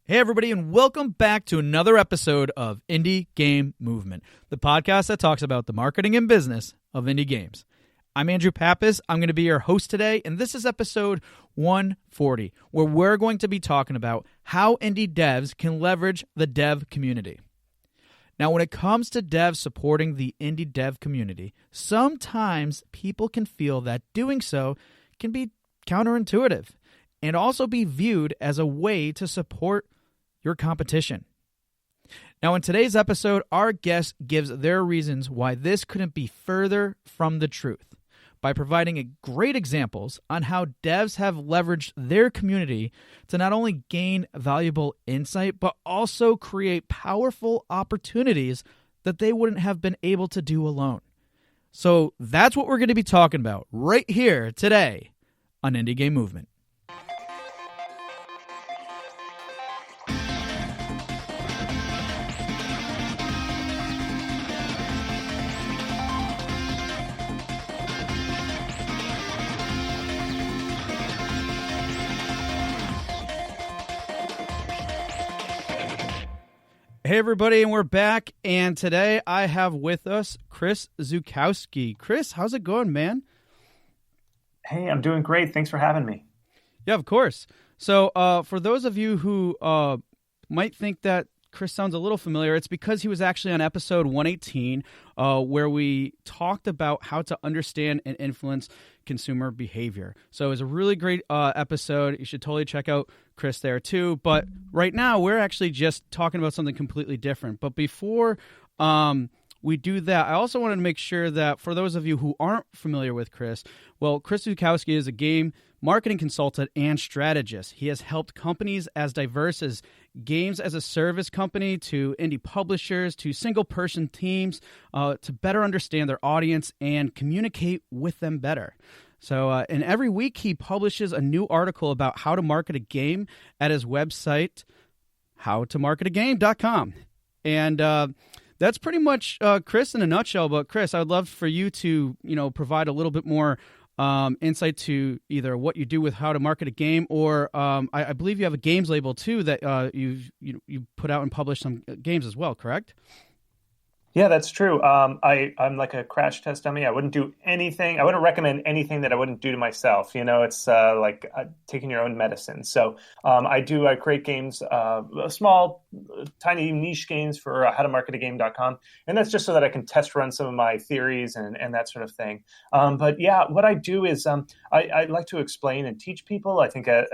Hey, everybody, and welcome back to another episode of Indie Game Movement, the podcast that talks about the marketing and business of indie games. I'm Andrew Pappas. I'm going to be your host today, and this is episode 140, where we're going to be talking about how indie devs can leverage the dev community. Now, when it comes to devs supporting the indie dev community, sometimes people can feel that doing so can be counterintuitive and also be viewed as a way to support your competition. Now, in today's episode, our guest gives their reasons why this couldn't be further from the truth by providing great examples on how devs have leveraged their community to not only gain valuable insight, but also create powerful opportunities that they wouldn't have been able to do alone. So that's what we're going to be talking about right here today on Indie Game Movement. Hey, everybody, and we're back. And today I have with us Chris Zukowski. Chris, how's it going, man? Hey, I'm doing great. Thanks for having me. Yeah, of course. So for those of you who might think that Chris sounds a little familiar, it's because he was actually on episode 118 where we talked about how to understand and influence consumer behavior. So it was a really great episode. You should totally check out Chris there too. But right now we're actually just talking about something completely different. But before we do that, I also wanted to make sure that for those of you who aren't familiar with Chris, well, Chris Zukowski is a game marketing consultant and strategist. He has helped companies as diverse as games as a service company to indie publishers to single-person teams to better understand their audience and communicate with them better. So, and every week he publishes a new article about how to market a game at his website, howtomarketyourgame.com. And that's pretty much Chris in a nutshell. But Chris, I would love for you to, provide a little bit more insight to either what you do with how to market a game, or I believe you have a games label too that you put out and publish some games as well, correct? Yeah, that's true. I'm like a crash test dummy. I wouldn't do anything. I wouldn't recommend anything that I wouldn't do to myself. It's like taking your own medicine. So I create games, small, tiny niche games for howtomarketyourgame.com. And that's just so that I can test run some of my theories and that sort of thing. But yeah, what I do is I like to explain and teach people. I think at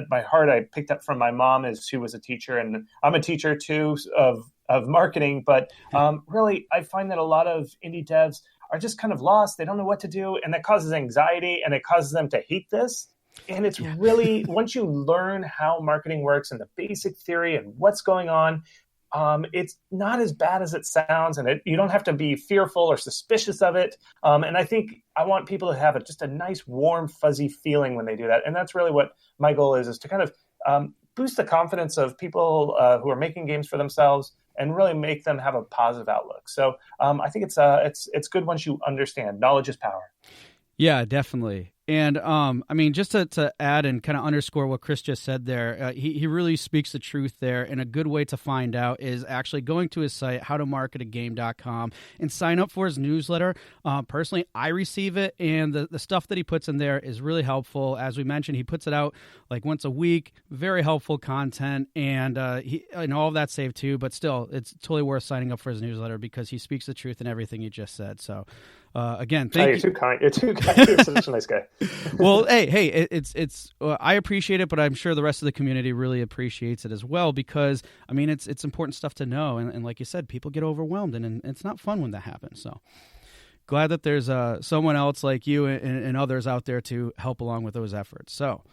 my heart, I picked up from my mom as she was a teacher, and I'm a teacher too of marketing, but really I find that a lot of indie devs are just kind of lost. They don't know what to do, and that causes anxiety, and it causes them to hate this. And it's really, once you learn how marketing works and the basic theory and what's going on, it's not as bad as it sounds, and you don't have to be fearful or suspicious of it. And I think I want people to have just a nice, warm, fuzzy feeling when they do that. And that's really what my goal is to kind of boost the confidence of people who are making games for themselves and really make them have a positive outlook. So I think it's good once you understand. Knowledge is power. Yeah, definitely. And just to add and kind of underscore what Chris just said there, he really speaks the truth there. And a good way to find out is actually going to his site, howtomarketyourgame.com, and sign up for his newsletter. Personally, I receive it, and the stuff that he puts in there is really helpful. As we mentioned, he puts it out like once a week, very helpful content, and all of that's saved too. But still, it's totally worth signing up for his newsletter because he speaks the truth in everything he just said. So again, thank you. You're too kind. You're too kind. You're such a nice guy. Well, hey, it's I appreciate it, but I'm sure the rest of the community really appreciates it as well because it's important stuff to know, and like you said, people get overwhelmed, and it's not fun when that happens. So glad that there's someone else like you and others out there to help along with those efforts. So.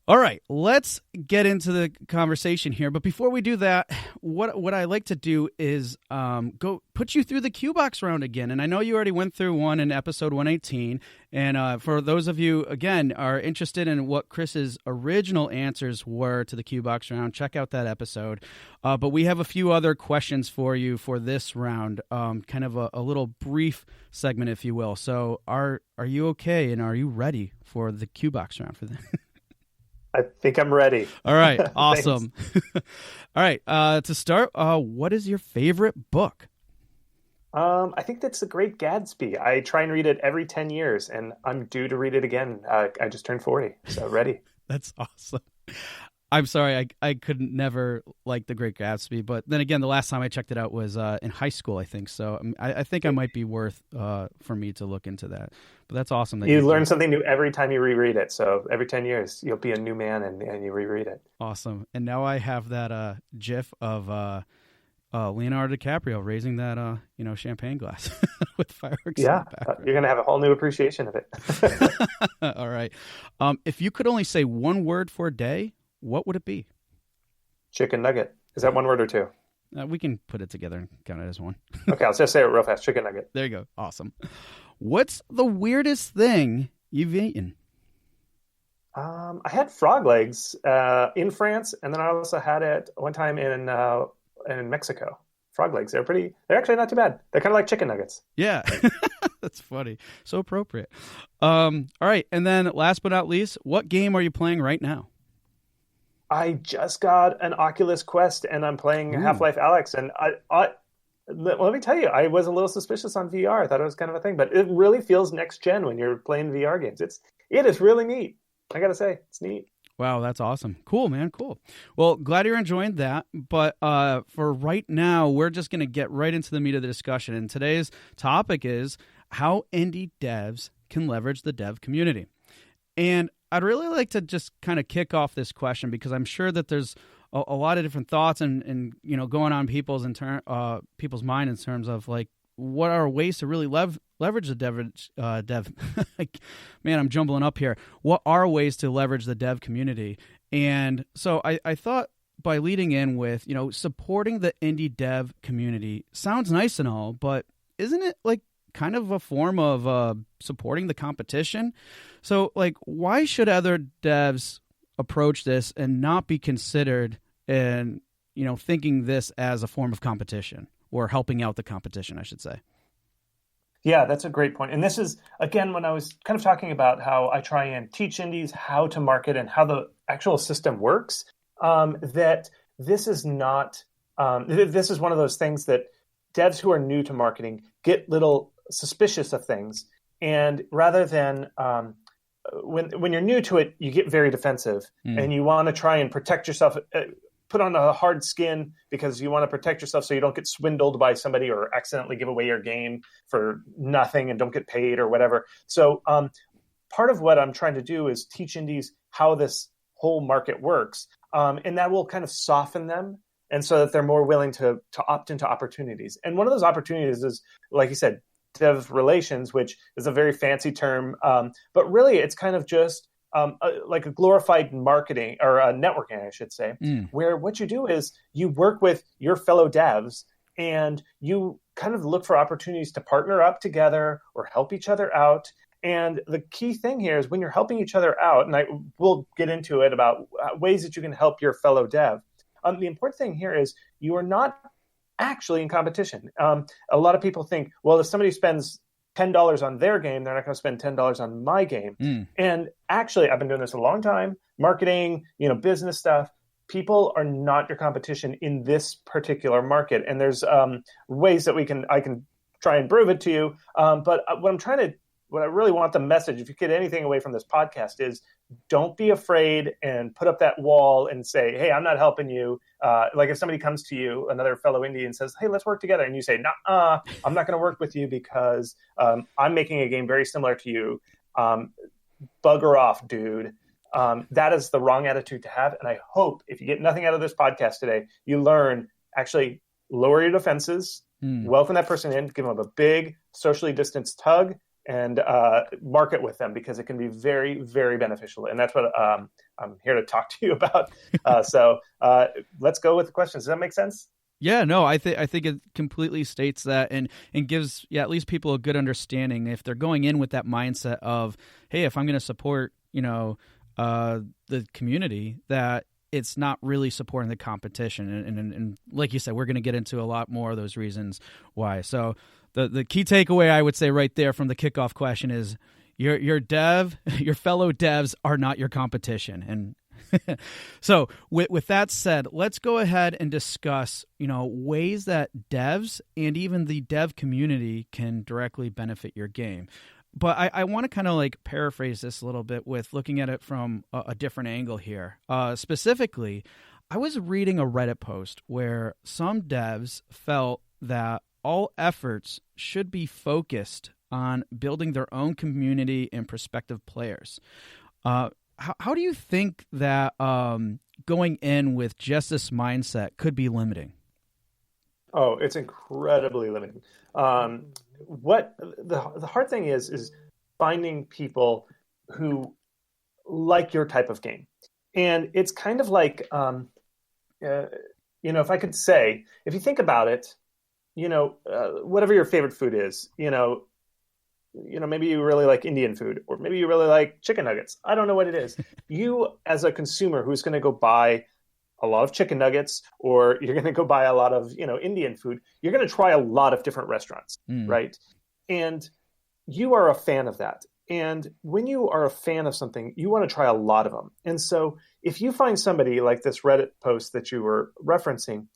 All right, let's get into the conversation here. But before we do that, what I like to do is go put you through the Q Box round again. And I know you already went through one in episode 118. And for those of you, again, are interested in what Chris's original answers were to the Q Box round, check out that episode. But we have a few other questions for you for this round, kind of a little brief segment, if you will. So are you okay, and are you ready for the Q Box round for this? I think I'm ready. All right. Awesome. All right. To start, what is your favorite book? I think that's The Great Gatsby. I try and read it every 10 years, and I'm due to read it again. I just turned 40, so ready. That's awesome. I'm sorry, I could never like The Great Gatsby, but then again, the last time I checked it out was in high school, I think. So I think I might be worth for me to look into that. But that's awesome. That you learn something new every time you reread it. So every 10 years, you'll be a new man, and you reread it. Awesome. And now I have that GIF of Leonardo DiCaprio raising that champagne glass with fireworks. Yeah, you're gonna have a whole new appreciation of it. All right. If you could only say one word for a day, what would it be? Chicken nugget. Is that one word or two? We can put it together and count it as one. Okay, I'll just say it real fast. Chicken nugget. There you go. Awesome. What's the weirdest thing you've eaten? I had frog legs in France, and then I also had it one time in Mexico. Frog legs. They're actually not too bad. They're kind of like chicken nuggets. Yeah. That's funny. So appropriate. All right. And then last but not least, what game are you playing right now? I just got an Oculus Quest, and I'm playing Half-Life Alyx. And let me tell you, I was a little suspicious on VR. I thought it was kind of a thing, but it really feels next gen when you're playing VR games. It is really neat. I got to say, it's neat. Wow, that's awesome. Cool, man. Cool. Well, glad you're enjoying that. But for right now, we're just going to get right into the meat of the discussion. And today's topic is how indie devs can leverage the dev community. And I'd really like to just kind of kick off this question because I'm sure that there's a lot of different thoughts and going on people's mind in terms of like what are ways to really leverage the dev. Man, I'm jumbling up here. What are ways to leverage the dev community? And so I thought by leading in with supporting the indie dev community sounds nice and all, but isn't it like kind of a form of supporting the competition? So like, why should other devs approach this and not be considered in thinking this as a form of competition or helping out the competition, I should say? Yeah, that's a great point. And this is, again, when I was kind of talking about how I try and teach indies how to market and how the actual system works, that this is not, this is one of those things that devs who are new to marketing get little suspicious of things. And rather than, when you're new to it, you get very defensive and you want to try and protect yourself, put on a hard skin because you want to protect yourself so you don't get swindled by somebody or accidentally give away your game for nothing and don't get paid or whatever. So part of what I'm trying to do is teach indies how this whole market works. And that will kind of soften them. And so that they're more willing to opt into opportunities. And one of those opportunities is, like you said, dev relations, which is a very fancy term. But really, it's kind of just like a glorified marketing or networking, I should say, where what you do is you work with your fellow devs and you kind of look for opportunities to partner up together or help each other out. And the key thing here is when you're helping each other out, and we'll get into it about ways that you can help your fellow dev. The important thing here is you are not actually in competition. A lot of people think, well, if somebody spends $10 on their game, they're not going to spend $10 on my game. And actually, I've been doing this a long time, marketing, business stuff. People are not your competition in this particular market. And there's ways that I can try and prove it to you. But what I really want the message, if you get anything away from this podcast, is don't be afraid and put up that wall and say, hey, I'm not helping you. Like if somebody comes to you, another fellow indie, and says, hey, let's work together. And you say, nah, I'm not going to work with you because I'm making a game very similar to you. Bugger off, dude. That is the wrong attitude to have. And I hope if you get nothing out of this podcast today, you learn actually lower your defenses, welcome that person in, give them a big socially distanced hug, and market with them because it can be very, very beneficial. And that's what I'm here to talk to you about. So let's go with the questions. Does that make sense? Yeah, no, I think it completely states that and gives at least people a good understanding if they're going in with that mindset of, hey, if I'm going to support, the community, that it's not really supporting the competition. And like you said, we're going to get into a lot more of those reasons why. So the key takeaway I would say right there from the kickoff question is your fellow devs are not your competition. And So with that said, let's go ahead and discuss, ways that devs and even the dev community can directly benefit your game. But I want to kind of like paraphrase this a little bit with looking at it from a different angle here. Specifically, I was reading a Reddit post where some devs felt that all efforts should be focused on building their own community and prospective players. How do you think that going in with just this mindset could be limiting? Oh, it's incredibly limiting. What the hard thing is finding people who like your type of game. And it's kind of like, if I could say, if you think about it, whatever your favorite food is, maybe you really like Indian food, or maybe you really like chicken nuggets. I don't know what it is. You, as a consumer who's going to go buy a lot of chicken nuggets, or you're going to go buy a lot of, Indian food, you're going to try a lot of different restaurants, right? And you are a fan of that. And when you are a fan of something, you want to try a lot of them. And so if you find somebody like this Reddit post that you were referencing,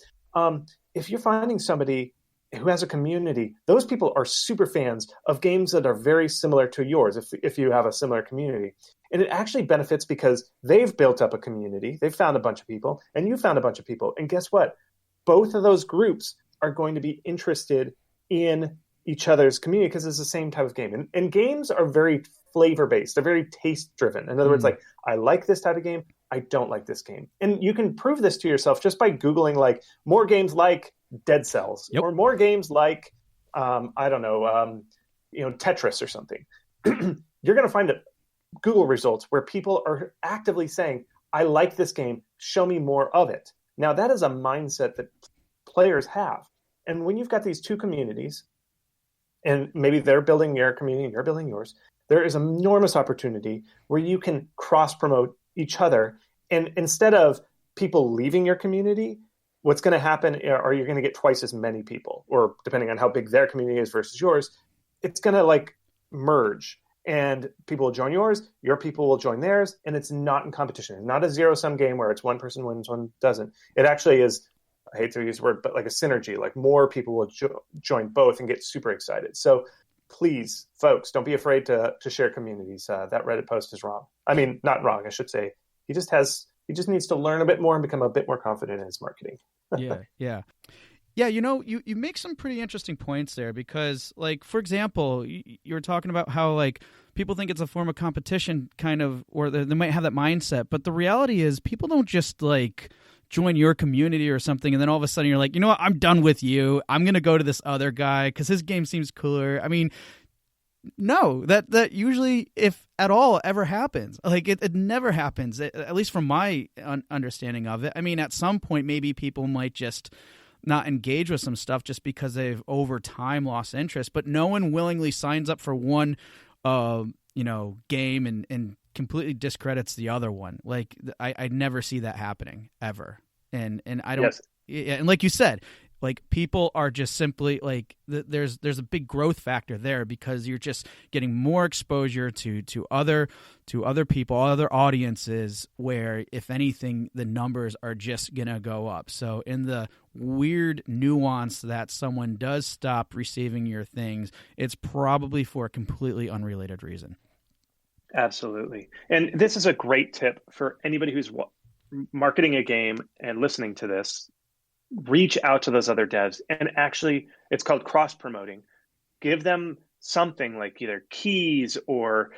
if you're finding somebody who has a community, those people are super fans of games that are very similar to yours, if you have a similar community. And it actually benefits because they've built up a community, they've found a bunch of people, and you found a bunch of people. And guess what? Both of those groups are going to be interested in each other's community because it's the same type of game. And games are very flavor-based. They're very taste-driven. In other words, like, I like this type of game, I don't like this game. And you can prove this to yourself just by Googling, like, more games like Dead Cells, or more games like, Tetris or something. You're going to find Google results where people are actively saying, I like this game, show me more of it. Now, that is a mindset that players have. And when you've got these two communities, and maybe they're building your community and you're building yours, there is enormous opportunity where you can cross-promote each other. And instead of people leaving your community, what's going to happen are you're going to get twice as many people, or depending on how big their community is versus yours, it's going to like merge, and people will join yours, your people will join theirs, and it's not in competition. It's not a zero-sum game where it's one person wins, one doesn't. It actually is, I hate to use the word, but like a synergy, like more people will join both and get super excited. So please, folks, don't be afraid to share communities. That Reddit post is wrong. I mean, not wrong, I should say. He just needs to learn a bit more and become a bit more confident in his marketing. Yeah. You make some pretty interesting points there because, like, for example, you were talking about how, like, people think it's a form of competition kind of, or they might have that mindset. But the reality is people don't just, like, join your community or something and then all of a sudden you're like, you know what, I'm done with you. I'm going to go to this other guy because his game seems cooler. I mean, no, that usually, if at all, ever happens. Like, it never happens, at least from my understanding of it. I mean, at some point, maybe people might just not engage with some stuff just because they've over time lost interest, but no one willingly signs up for one, game and completely discredits the other one. Like, I never see that happening ever. And I don't, and like you said, like, people are just simply like, there's a big growth factor there because you're just getting more exposure to other people, other audiences, where if anything, the numbers are just going to go up. So in the weird nuance that someone does stop receiving your things, it's probably for a completely unrelated reason. Absolutely. And this is a great tip for anybody who's marketing a game and listening to this. Reach out to those other devs, and actually, it's called cross-promoting. Give them something like either keys or,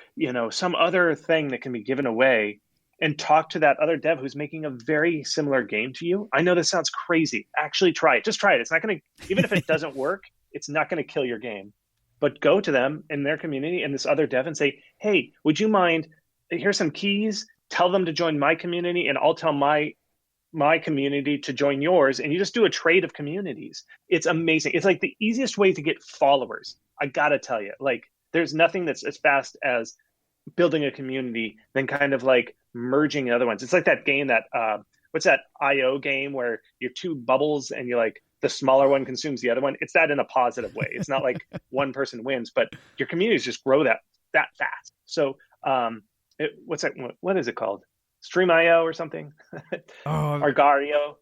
some other thing that can be given away, and talk to that other dev who's making a very similar game to you. I know this sounds crazy. Actually try it. Just try it. It's not going to, even if it doesn't work, it's not going to kill your game. But go to them in their community and this other dev and say, hey, would you mind, here's some keys, tell them to join my community, and I'll tell my community to join yours, and you just do a trade of communities. It's amazing. It's like the easiest way to get followers. I gotta tell you, like, there's nothing that's as fast as building a community than kind of like merging other ones. It's like that game that what's that IO game where you're two bubbles and you're like, the smaller one consumes the other one. It's that in a positive way. It's not like one person wins, but your communities just grow that fast. So what is it called? Stream.io or something. Oh, Argario.